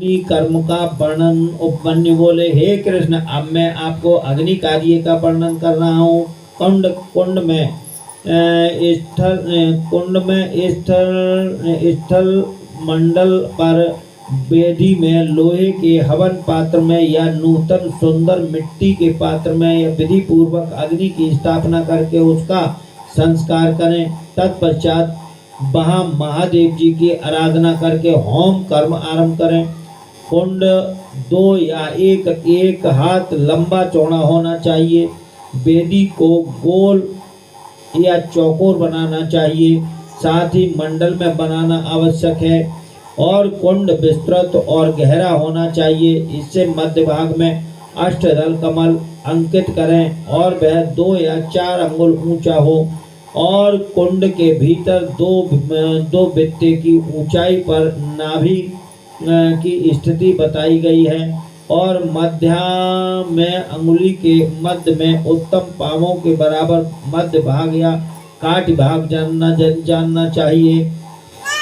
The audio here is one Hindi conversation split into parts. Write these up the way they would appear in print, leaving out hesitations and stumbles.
कर्म का वर्णन उपमन्यु बोले, हे कृष्ण, अब मैं आपको अग्नि कार्य का वर्णन कर रहा हूँ। कुंड में स्थल मंडल पर वेदी में लोहे के हवन पात्र में या नूतन सुंदर मिट्टी के पात्र में या विधि पूर्वक अग्नि की स्थापना करके उसका संस्कार करें। तत्पश्चात वहाँ महादेव जी की आराधना करके होम कर्म आरंभ करें। कुंड 2 या एक हाथ लंबा चौड़ा होना चाहिए। वेदी को गोल या चौकोर बनाना चाहिए, साथ ही मंडल में बनाना आवश्यक है। और कुंड विस्तृत और गहरा होना चाहिए। इससे मध्य भाग में अष्टदल कमल अंकित करें और वह 2 या 4 अंगुल ऊंचा हो। और कुंड के भीतर दो बित्ते की ऊंचाई पर नाभि की स्थिति बताई गई है। और मध्य में अंगुली के मध्य में उत्तम पांवों के बराबर मध्य भाग या काट भाग जानना चाहिए।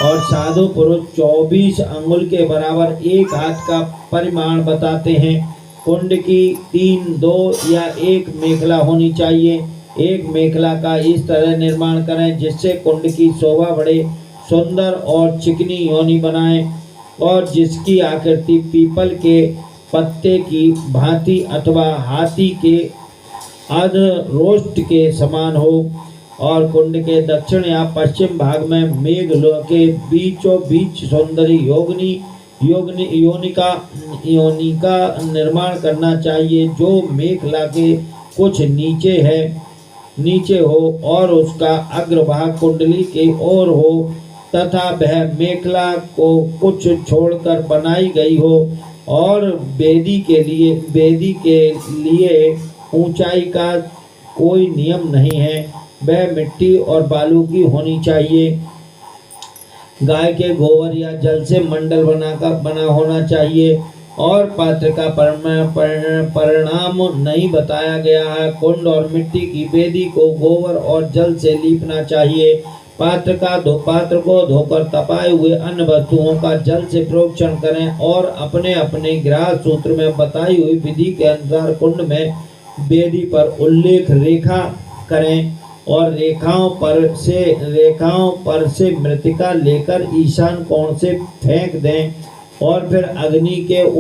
और साधु पुरुष 24 अंगुल के बराबर एक हाथ का परिमाण बताते हैं। कुंड की 3, 2 या 1 मेखला होनी चाहिए। एक मेखला का इस तरह निर्माण करें जिससे कुंड की शोभा बढ़े, सुंदर और चिकनी योनि बनाएं और जिसकी आकृति पीपल के पत्ते की भांति अथवा हाथी के अधरोष्ट के समान हो। और कुंड के दक्षिण या पश्चिम भाग में मेघ के बीचों बीच सुंदरी योनि का निर्माण करना चाहिए, जो मेखला के कुछ नीचे हो और उसका अग्रभाग कुंडली के ओर हो तथा वह मेखला को कुछ छोड़कर बनाई गई हो। और वेदी के लिए ऊंचाई का कोई नियम नहीं है, वह मिट्टी और बालू की होनी चाहिए। गाय के गोबर या जल से मंडल बना होना चाहिए। और पात्र का परिणाम नहीं बताया गया है। कुंड और मिट्टी की वेदी को गोबर और जल से लीपना चाहिए। पात्र को धोकर तपाए हुए अन्य वस्तुओं का जल से प्रोक्षण करें और अपने अपने गृह सूत्र में बताई हुई विधि के अनुसार कुंड में वेदी पर उल्लेख रेखा करें और रेखाओं पर से मृतिका लेकर ईशान कोण से फेंक दें और फिर अग्नि के